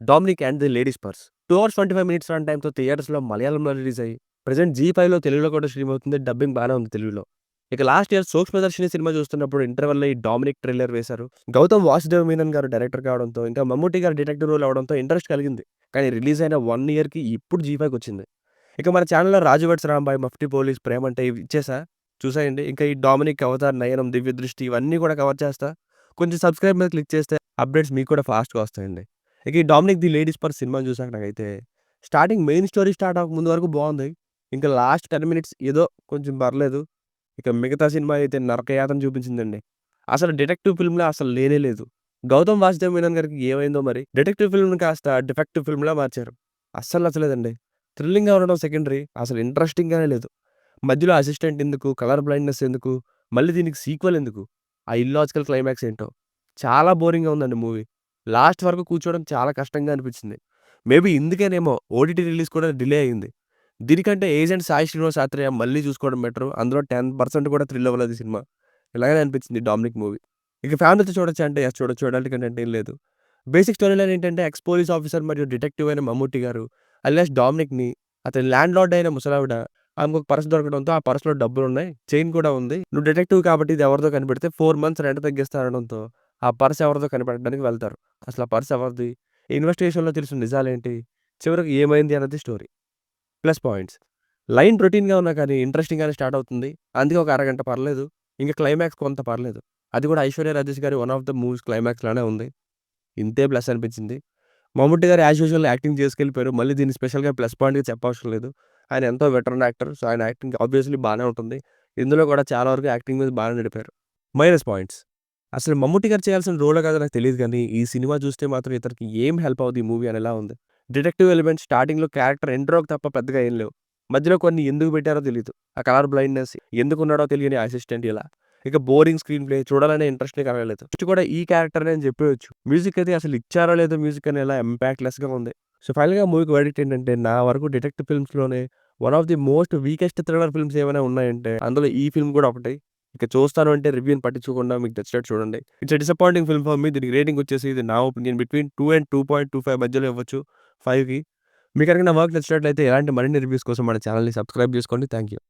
'Dominic and the ladies purse'. 2 hours 25 minutes run టైమ్‌తో థియేటర్స్‌లో మలయాళంలో రిలీజ్ అయ్యి, ప్రెజెంట్ జీ5లో తెలుగులో కూడా స్ట్రీమ్ అవుతుంది. డబ్బింగ్ బానే ఉంది తెలుగులో. ఇక లాస్ట్ ఇయర్ 'సూక్ష్మదర్శిని' సినిమా చూస్తున్నప్పుడు ఇంటర్వల్‌లో ఈ 'డామినిక్' ట్రైలర్ వేశారు. గౌతమ్ వాసుదేవ్ మీనన్ గారు డైరెక్టర్ కావడంతో, ఇంకా మమ్ముట్టి గారు డిటెక్టివ్ రోల్ అవ్వడంతో ఇంట్రెస్ట్ కలిగింది. కానీ రిలీజ్ అయిన 1 ఇయర్‌కి ఇప్పుడు జీ5కొచ్చింది. ఇక మన ఛానెల్‌లో 'రాజు వెడ్స్ రాంబాయ్', 'మఫ్టీ పోలీస్', 'ప్రేమంటే' ఇవి ఇచ్చేసా. చూసేయండి. ఇంకా ఈ 'డామినిక్', 'అవతార్', 'నయనం', 'దివ్యదృష్టి' ఇవన్నీ కూడా కవర్ చేస్తా. కొంచెం సబ్స్క్రైబ్ మీద క్లిక్ చేస్తే అప్డేట్స్ మీకు కూడా ఫాస్ట్‌గా వస్తాయండి. ఇక ఈ 'డామినిక్ ది లేడీస్ పర్స్' సినిమాని చూసాక నాకైతే స్టార్టింగ్ మెయిన్ స్టోరీ స్టార్ట్ అవ్వక ముందు వరకు బావుంది. ఇంకా లాస్ట్ 10 మినిట్స్ ఏదో కొంచెం పర్లేదు. ఇక మిగతా సినిమా అయితే నరకయాతన చూపించిందండి. అసలు డిటెక్టివ్ ఫిల్మ్‌లా అసలు లేనే లేదు. గౌతమ్ వాసుదేవ్ మీనన్ గారికి ఏమైందో మరి డిటెక్టివ్ ఫిల్మ్‌ని కాస్త డిఫెక్టివ్ ఫిల్మ్‌లా మార్చారు. అస్సలు నచ్చలేదండి. థ్రిల్లింగ్‌గా ఉండడం సెకండరీ. అసలు ఇంట్రెస్టింగ్‌గానే లేదు. మధ్యలో అసిస్టెంట్ ఎందుకు? కలర్ బ్లైండ్‌నెస్ ఎందుకు? మళ్ళీ దీనికి సీక్వెల్ ఎందుకు? ఆ ఇల్లాజికల్ క్లైమాక్స్ ఏంటో! చాలా బోరింగ్‌గా ఉందండి మూవీ. లాస్ట్ వరకు కూర్చోవడం చాలా కష్టంగా అనిపించింది. మేబీ ఇందుకేనేమో ఓటీటీ రిలీజ్ కూడా డిలే అయింది. దీనికంటే 'ఏజెంట్ సాయి శ్రీనివాస్ ఆత్రేయ' మళ్ళీ చూసుకోవడం బెటరు. అందులో 10% కూడా థ్రిల్ అవ్వలేదు ఈ సినిమా. ఇలాగనే అనిపించింది 'డామినిక్' మూవీ. ఇక ఫ్యామిలీతో చూడొచ్చా అంటే యెస్ చూడొచ్చు. ఎలాంటి కంటెంట్ ఏం లేదు. బేసిక్ స్టోరీ లైన్ ఏంటంటే ఎక్స్ పోలీస్ ఆఫీసర్ మరియు డిటెక్టివ్ అయిన మమ్ముట్టి గారు అలియాస్ డామినిక్‌ని అతని ల్యాండ్ లార్డ్ అయిన ముసలావిడ ఆమెకొక పర్స్ దొరకడంతో ఆ పర్స్‌లో డబ్బులున్నాయి. చైన్ కూడా ఉంది. నువ్వు డిటెక్టివ్ కాబట్టి ఇది ఎవరిదో కనిపెడితే 4 మంత్స్ రెంట్ తగ్గిస్తా అనడంతో ఆ పర్స్ ఎవరిదో కనిపెట్టడానికి వెళ్తారు. అసలు ఆ పర్స్ ఎవరిది? ఇన్వెస్టిగేషన్‌లో తెలిసిన నిజాలేంటి? చివరికి ఏమైంది అన్నది స్టోరీ. Plus points. లైన్ రొటీన్‌గా ఉన్నా కానీ ఇంట్రెస్టింగ్‌గానే స్టార్ట్ అవుతుంది. అందుకే ఒక అరగంట పర్లేదు. ఇంక క్లైమాక్స్ కొంత పర్లేదు. అది కూడా ఐశ్వర్య రాజేష్ గారి one of the movies climax లానే ఉంది. ఇంతే ప్లస్ అనిపించింది. మమ్ముట్టి గారు యాజ్ యూజువల్ యాక్టింగ్ చేసుకెళ్ళిపోయారు. మళ్ళీ దీన్ని స్పెషల్‌గా ప్లస్ పాయింట్‌గా చెప్పవసరం లేదు. ఆయన ఎంతో వెటరన్ యాక్టర్. సో, ఆయన యాక్టింగ్ ఆబ్వియస్‌లీ బానే ఉంటుంది. ఇందులో కూడా చాలా వరకు యాక్టింగ్ మీద బానే నడిపారు. Minus points. అసలు మమ్ముట్టి గారు చేయాల్సిన రోలో కాదో నాకు తెలీదు గానీ, ఈ సినిమా చూస్తే మాత్రం ఇతనికి ఏం హెల్ప్ అవ్వదు ఈ మూవీ అనేలా ఉంది. డిటెక్టివ్ ఎలిమెంట్స్ స్టార్టింగ్‌లో క్యారెక్టర్ ఇంట్రోకి తప్ప పెద్దగా ఏం లేవు. మధ్యలో కొన్ని ఎందుకు పెట్టారో తెలీదు. ఆ కలర్ బ్లైండ్‌నెస్, ఎందుకున్నాడో తెలియని అసిస్టెంట్ ఇలా. ఇక బోరింగ్ స్క్రీన్ ప్లే, చూడాలనే ఇంట్రెస్టే కలగలేదు. ఫస్ట్ కూడా ఈ క్యారెక్టరే అని చెప్పేయొచ్చు. మ్యూజిక్ అయితే అసలు ఇచ్చారో లేదో మ్యూజిక్ అనేలా ఇంపాక్ట్‌లెస్‌గా ఉంది. సో, ఫైనల్‌గా మూవీకి వర్డిక్ట్ ఏంటంటే, నా వరకు డిటెక్టివ్ ఫిల్మ్స్‌లోనే one of the most weakest thriller films ఏమైనా ఉన్నాయంటే, అందులో ఈ ఫిల్మ్ కూడా ఒకటి. ఇక చూస్తాను అంటే రివ్యూని పట్టించుకోకుండా మీకు నచ్చినట్టు చూడండి. It's a disappointing film for me. దీనికి రేటింగ్ వచ్చేసి ఇది నా ఒపీనియన్ బిట్వీన్ 2 అండ్ 2.25 మధ్యలో ఇవ్వచ్చు 5కి. మీకు కనుక నా వర్క్ నచ్చినట్లయితే ఇలాంటి మరిన్ని రివ్యూస్ కోసం మన ఛానెల్‌ని సబ్స్క్రైబ్ చేసుకోండి. Thank you.